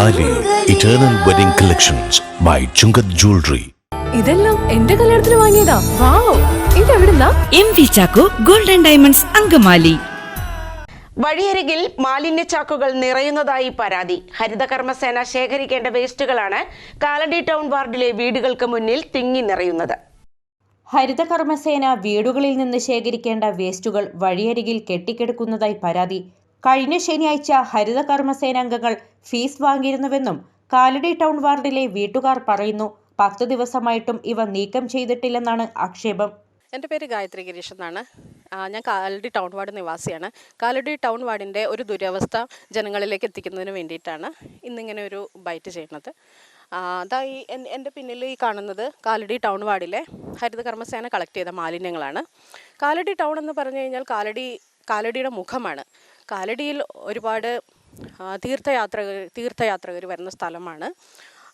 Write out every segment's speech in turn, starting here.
Angamali Eternal Wedding Collections by Chungat Jewelry. ഇതെല്ലാം എന്റെ കല്യാണത്തിന് വാങ്ങിയതാ. വാവ്, ഇതെവിടുന്നാ? MV Chacko golden diamonds Angamaly. വഴിയരികിൽ മാലിന്യ ചാക്കുകൾ നിറയുന്നതായി പരാതി. ഹരിതകർമ്മസേന ശേഖരിക്കേണ്ട വേസ്റ്റുകളാണ് കാലടി ടൗൺ വാർഡിലെ വീടുകൾക്ക് മുന്നിൽ തിങ്ങി നിറയുന്നത്. ഹരിതകർമ്മസേന വീടുകളിൽ നിന്ന് ശേഖരിക്കേണ്ട വേസ്റ്റുകൾ വഴിയരികിൽ കെട്ടിക്കിടക്കുന്നതായി പരാതി. കഴിഞ്ഞ ശനിയാഴ്ച ഹരിതകർമ്മസേന അംഗങ്ങൾ ഫീസ് വാങ്ങിയിരുന്നുവെന്നും കാലടി ടൗൺ വാർഡിലെ വീട്ടുകാർ പറയുന്നു. 10 ദിവസമായിട്ടും ഇവ നീക്കം ചെയ്തിട്ടില്ലെന്നാണ് ആക്ഷേപം. എൻ്റെ പേര് ഗായത്രി ഗിരീഷ് എന്നാണ്. ഞാൻ കാലടി ടൗൺ വാർഡ് നിവാസിയാണ്. കാലടി ടൗൺ വാർഡിൻ്റെ ഒരു ദുരവസ്ഥ ജനങ്ങളിലേക്ക് എത്തിക്കുന്നതിന് വേണ്ടിയിട്ടാണ് ഇന്നിങ്ങനെ ഒരു ബൈറ്റ് ചെയ്യുന്നത്. അതാ എൻ്റെ പിന്നിൽ ഈ കാണുന്നത് കാലടി ടൗൺ വാർഡിലെ ഹരിതകർമ്മസേന കളക്ട് ചെയ്ത മാലിന്യങ്ങളാണ്. കാലടി ടൗൺ എന്ന് പറഞ്ഞു കഴിഞ്ഞാൽ കാലടിയുടെ മുഖമാണ്. കാലടിയിൽ ഒരുപാട് തീർത്ഥയാത്രകർ വരുന്ന സ്ഥലമാണ്.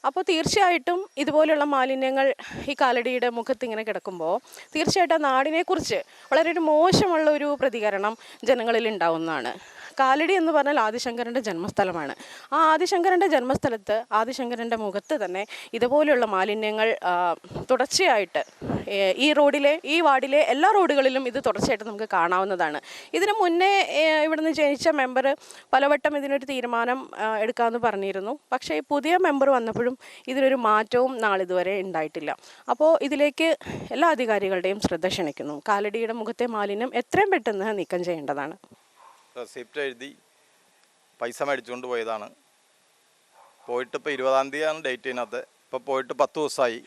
അപ്പോൾ തീർച്ചയായിട്ടും ഇതുപോലെയുള്ള മാലിന്യങ്ങൾ ഈ കാലടിയുടെ മുഖത്ത് ഇങ്ങനെ കിടക്കുമ്പോൾ തീർച്ചയായിട്ടും നാടിനെക്കുറിച്ച് വളരെ ഒരു മോശമുള്ള ഒരു പ്രതികരണം ജനങ്ങളിൽ ഉണ്ടാവുന്നതാണ്. കാലടി എന്ന് പറഞ്ഞാൽ ആദിശങ്കരൻ്റെ ജന്മസ്ഥലമാണ്. ആ ആദിശങ്കരൻ്റെ ജന്മസ്ഥലത്ത് ആദിശങ്കരൻ്റെ മുഖത്ത് തന്നെ ഇതുപോലെയുള്ള മാലിന്യങ്ങൾ തുടർച്ചയായിട്ട് ഈ വാർഡിലെ എല്ലാ റോഡുകളിലും ഇത് തുടർച്ചയായിട്ട് നമുക്ക് കാണാവുന്നതാണ്. ഇതിനു മുന്നേ ഇവിടുന്ന് ജനിച്ച മെമ്പർ പലവട്ടം ഇതിനൊരു തീരുമാനം എടുക്കാമെന്ന് പറഞ്ഞിരുന്നു. പക്ഷേ പുതിയ മെമ്പർ വന്നപ്പോഴും ഇതിനൊരു മാറ്റവും നാളിതുവരെ ഉണ്ടായിട്ടില്ല. അപ്പോൾ ഇതിലേക്ക് എല്ലാ അധികാരികളുടെയും ശ്രദ്ധ ക്ഷണിക്കുന്നു. കാലടിയുടെ മുഖത്തെ മാലിന്യം എത്രയും പെട്ടെന്ന് നീക്കം ചെയ്യേണ്ടതാണ്. റെസിപ്റ്റ് എഴുതി പൈസ മേടിച്ചുകൊണ്ട് പോയതാണ്. പോയിട്ട് ഇപ്പോൾ 20-ാം തീയതിയാണ് ഡേറ്റ് ഇതിനകത്ത്. ഇപ്പോൾ പോയിട്ട് 10 ദിവസമായി.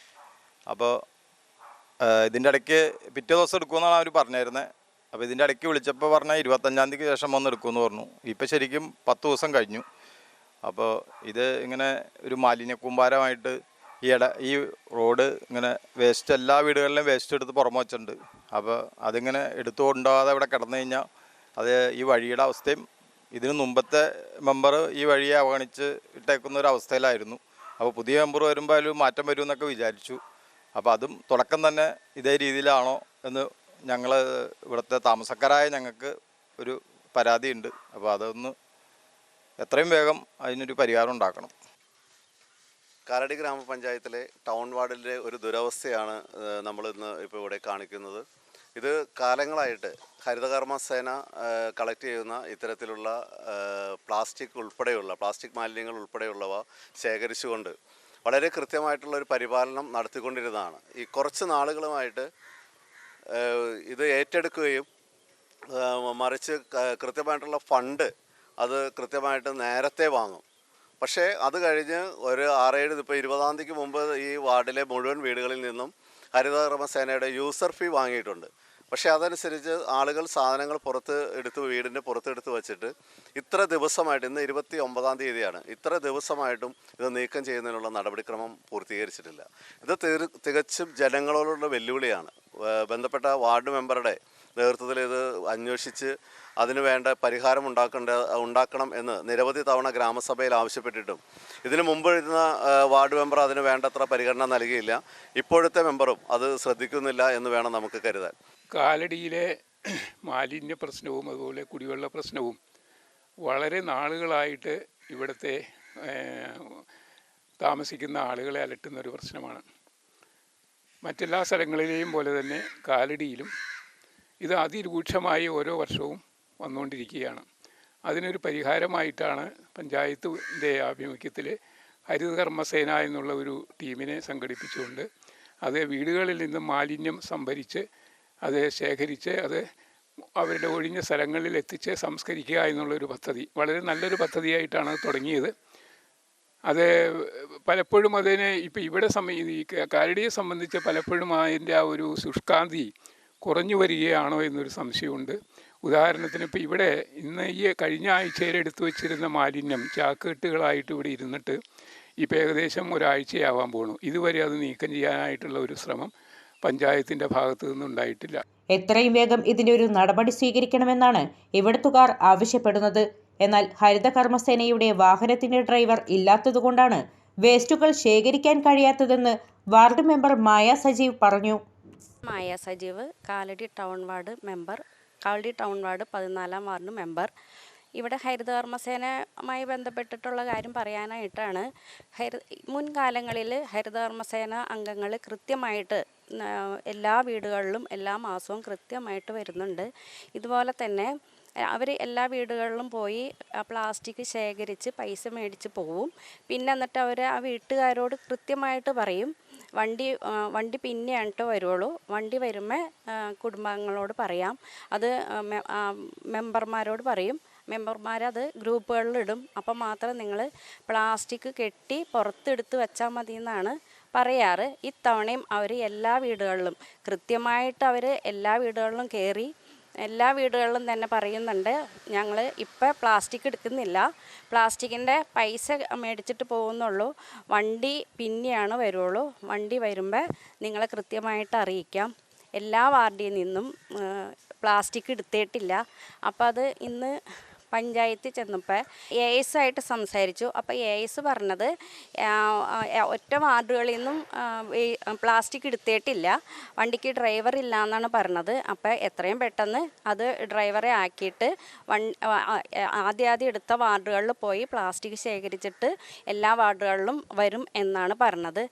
അപ്പോൾ ഇതിൻ്റെ ഇടയ്ക്ക് പിറ്റേ ദിവസം എടുക്കുമെന്നാണ് അവർ പറഞ്ഞിരുന്നത്. അപ്പോൾ ഇതിൻ്റെ ഇടയ്ക്ക് വിളിച്ചപ്പോൾ പറഞ്ഞാൽ 25-ാം തീയതിക്ക് ശേഷം വന്ന് എടുക്കുമെന്ന് പറഞ്ഞു. ഇപ്പോൾ ശരിക്കും 10 ദിവസം കഴിഞ്ഞു. അപ്പോൾ ഇത് ഇങ്ങനെ ഒരു മാലിന്യ കൂമ്പാരമായിട്ട് ഈ റോഡ് ഇങ്ങനെ വേസ്റ്റ് എല്ലാ വീടുകളിലും വേസ്റ്റ് എടുത്ത് പുറമെ വെച്ചിട്ടുണ്ട്. അപ്പോൾ അതിങ്ങനെ എടുത്തു കൊണ്ടുപോകാതെ ഇവിടെ കിടന്നു കഴിഞ്ഞാൽ അത് ഈ വഴിയുടെ അവസ്ഥയും ഇതിന് മുമ്പത്തെ മെമ്പർ ഈ വഴിയെ അവഗണിച്ച് ഇട്ടേക്കുന്ന ഒരു അവസ്ഥയിലായിരുന്നു. അപ്പോൾ പുതിയ മെമ്പർ വരുമ്പോൾ അതിൽ മാറ്റം വരുമെന്നൊക്കെ വിചാരിച്ചു. അപ്പോൾ അതും തുടക്കം തന്നെ ഇതേ രീതിയിലാണോ എന്ന് ഞങ്ങൾ ഇവിടുത്തെ താമസക്കാരായ ഞങ്ങൾക്ക് ഒരു പരാതിയുണ്ട്. അപ്പോൾ അതൊന്ന് എത്രയും വേഗം അതിനൊരു പരിഹാരം ഉണ്ടാക്കണം. കാലടി ഗ്രാമപഞ്ചായത്തിലെ ടൗൺ വാർഡിലെ ഒരു ദുരവസ്ഥയാണ് നമ്മളിന്ന് ഇപ്പോൾ ഇവിടെ കാണിക്കുന്നത്. ഇത് കാലങ്ങളായിട്ട് ഹരിതകർമ്മസേന കളക്ട് ചെയ്യുന്ന ഇത്തരത്തിലുള്ള പ്ലാസ്റ്റിക് മാലിന്യങ്ങൾ ഉൾപ്പെടെയുള്ളവ ശേഖരിച്ചുകൊണ്ട് വളരെ കൃത്യമായിട്ടുള്ള ഒരു പരിപാലനം നടത്തിക്കൊണ്ടിരുന്നതാണ്. ഈ കുറച്ച് നാളുകളുമായിട്ട് ഇത് ഏറ്റെടുക്കുകയും മറിച്ച് കൃത്യമായിട്ടുള്ള ഫണ്ട് അത് കൃത്യമായിട്ട് നേരത്തെ വാങ്ങും. പക്ഷേ അത് കഴിഞ്ഞ് ഒരു 6-7 ഇപ്പോൾ 20-ാം തീയതിക്ക് മുമ്പ് ഈ വാർഡിലെ മുഴുവൻ വീടുകളിൽ നിന്നും ഹരിതകർമ്മസേനയുടെ യൂസർ ഫീ വാങ്ങിയിട്ടുണ്ട്. പക്ഷേ അതനുസരിച്ച് ആളുകൾ സാധനങ്ങൾ വീടിൻ്റെ പുറത്തെടുത്ത് വച്ചിട്ട് ഇത്ര ദിവസമായിട്ട്, ഇന്ന് 29-ാം തീയതിയാണ്, ഇത്ര ദിവസമായിട്ടും ഇത് നീക്കം ചെയ്യുന്നതിനുള്ള നടപടിക്രമം പൂർത്തീകരിച്ചിട്ടില്ല. ഇത് തികച്ചും ജനങ്ങളോടുള്ള വെല്ലുവിളിയാണ്. ബന്ധപ്പെട്ട വാർഡ് മെമ്പറുടെ നേതൃത്വത്തിൽ ഇത് അന്വേഷിച്ച് അതിനു വേണ്ട പരിഹാരം ഉണ്ടാക്കണം എന്ന് നിരവധി തവണ ഗ്രാമസഭയിൽ ആവശ്യപ്പെട്ടിട്ടും ഇതിനു മുമ്പ് ഇരുന്ന വാർഡ് മെമ്പർ അതിന് വേണ്ടത്ര പരിഗണന നൽകിയില്ല. ഇപ്പോഴത്തെ മെമ്പറും അത് ശ്രദ്ധിക്കുന്നില്ല എന്ന് വേണം നമുക്ക് കരുതാൻ. കാലടിയിലെ മാലിന്യ പ്രശ്നവും അതുപോലെ കുടിവെള്ള പ്രശ്നവും വളരെ നാളുകളായിട്ട് ഇവിടുത്തെ താമസിക്കുന്ന ആളുകളെ അലട്ടുന്ന ഒരു പ്രശ്നമാണ്. മറ്റെല്ലാ സ്ഥലങ്ങളിലെയും പോലെ തന്നെ കാലടിയിലും ഇത് അതിരൂക്ഷമായി ഓരോ വർഷവും വന്നുകൊണ്ടിരിക്കുകയാണ്. അതിനൊരു പരിഹാരമായിട്ടാണ് പഞ്ചായത്തിൻ്റെ ആഭിമുഖ്യത്തിൽ ഹരിതകർമ്മസേന എന്നുള്ള ഒരു ടീമിനെ സംഘടിപ്പിച്ചുകൊണ്ട് അത് വീടുകളിൽ നിന്നും മാലിന്യം സംഭരിച്ച് അത് ശേഖരിച്ച് അത് അവരുടെ ഒഴിഞ്ഞ സ്ഥലങ്ങളിൽ എത്തിച്ച് സംസ്കരിക്കുക എന്നുള്ളൊരു പദ്ധതി വളരെ നല്ലൊരു പദ്ധതിയായിട്ടാണ് തുടങ്ങിയത്. അത് പലപ്പോഴും അതിനെ ഇപ്പോൾ ഇവിടെ കാലടിയെ സംബന്ധിച്ച് പലപ്പോഴും അതിൻ്റെ ആ ഒരു ശുഷ്കാന്തി കുറഞ്ഞു വരികയാണോ എന്നൊരു സംശയമുണ്ട്. ഉദാഹരണത്തിന് ഇപ്പോൾ ഇവിടെ ഇന്ന് ഈ കഴിഞ്ഞ ആഴ്ചയിൽ എടുത്തു വച്ചിരുന്ന മാലിന്യം ചാക്കുകെട്ടുകളായിട്ട് ഇവിടെ ഇരുന്നിട്ട് ഇപ്പോൾ ഏകദേശം ഒരാഴ്ചയാവാൻ പോണു. ഇതുവരെ അത് നീക്കം ചെയ്യാനായിട്ടുള്ള ഒരു ശ്രമം പഞ്ചായത്തിൻ്റെ ഭാഗത്തു നിന്നുണ്ടായിട്ടില്ല. എത്രയും വേഗം ഇതിൻ്റെ ഒരു നടപടി സ്വീകരിക്കണമെന്നാണ് ഇവിടുത്തുകാർ ആവശ്യപ്പെടുന്നത്. എന്നാൽ ഹരിതകർമ്മസേനയുടെ വാഹനത്തിൻ്റെ ഡ്രൈവർ ഇല്ലാത്തതുകൊണ്ടാണ് വേസ്റ്റുകൾ ശേഖരിക്കാൻ കഴിയാത്തതെന്ന് വാർഡ് മെമ്പർ മായ സജീവ് പറഞ്ഞു. Maya Sajeev, Kalady town ward member, Kalady town ward 14-ാം വാർഡ് മെമ്പർ. ഇവിടെ ഹരിതകർമ്മസേനയുമായി ബന്ധപ്പെട്ടിട്ടുള്ള കാര്യം പറയാനായിട്ടാണ്. മുൻകാലങ്ങളിൽ ഹരിതകർമ്മസേന അംഗങ്ങൾ കൃത്യമായിട്ട് എല്ലാ വീടുകളിലും എല്ലാ മാസവും കൃത്യമായിട്ട് വരുന്നുണ്ട്. ഇതുപോലെ തന്നെ അവർ എല്ലാ വീടുകളിലും പോയി പ്ലാസ്റ്റിക് ശേഖരിച്ച് പൈസ മേടിച്ച് പോവും. പിന്നെ എന്നിട്ട് അവർ ആ വീട്ടുകാരോട് കൃത്യമായിട്ട് പറയും, വണ്ടി പിന്നെയാണ് കേട്ടോ വരുള്ളൂ, വണ്ടി വരുമ്പോൾ കുടുംബാംഗങ്ങളോട് പറയാം, അത് മെമ്പർമാരോട് പറയും, മെമ്പർമാരത് ഗ്രൂപ്പുകളിലിടും, അപ്പം മാത്രം നിങ്ങൾ പ്ലാസ്റ്റിക് കെട്ടി പുറത്തെടുത്ത് വെച്ചാൽ മതി എന്നാണ് പറയാറ്. ഇത്തവണയും അവർ എല്ലാ വീടുകളിലും കൃത്യമായിട്ട് എല്ലാ വീടുകളിലും കയറി എല്ലാ വീടുകളിലും തന്നെ പറയുന്നുണ്ട്, ഞങ്ങൾ ഇപ്പോൾ പ്ലാസ്റ്റിക് എടുക്കുന്നില്ല, പ്ലാസ്റ്റിക്കിൻ്റെ പൈസ മേടിച്ചിട്ട് പോകുന്നുള്ളൂ, വണ്ടി പിന്നെയാണ് വരുള്ളൂ, വണ്ടി വരുമ്പോൾ നിങ്ങളെ കൃത്യമായിട്ട് അറിയിക്കാം. എല്ലാ വാർഡിൽ നിന്നും പ്ലാസ്റ്റിക് എടുത്തിട്ടില്ല. അപ്പോൾ അത് ഇന്ന് പഞ്ചായത്തിൽ ചെന്നപ്പോൾ AS ആയിട്ട് സംസാരിച്ചു. അപ്പോൾ AS പറഞ്ഞത് ഒറ്റ വാർഡുകളിൽ നിന്നും പ്ലാസ്റ്റിക് എടുത്തിട്ടില്ല, വണ്ടിക്ക് ഡ്രൈവർ ഇല്ല എന്നാണ് പറഞ്ഞത്. അപ്പോൾ എത്രയും പെട്ടെന്ന് അത് ഡ്രൈവറെ ആക്കിയിട്ട് ആദ്യം എടുത്ത വാർഡുകളിൽ പോയി പ്ലാസ്റ്റിക് ശേഖരിച്ചിട്ട് എല്ലാ വാർഡുകളിലും വരും എന്നാണ് പറഞ്ഞത്.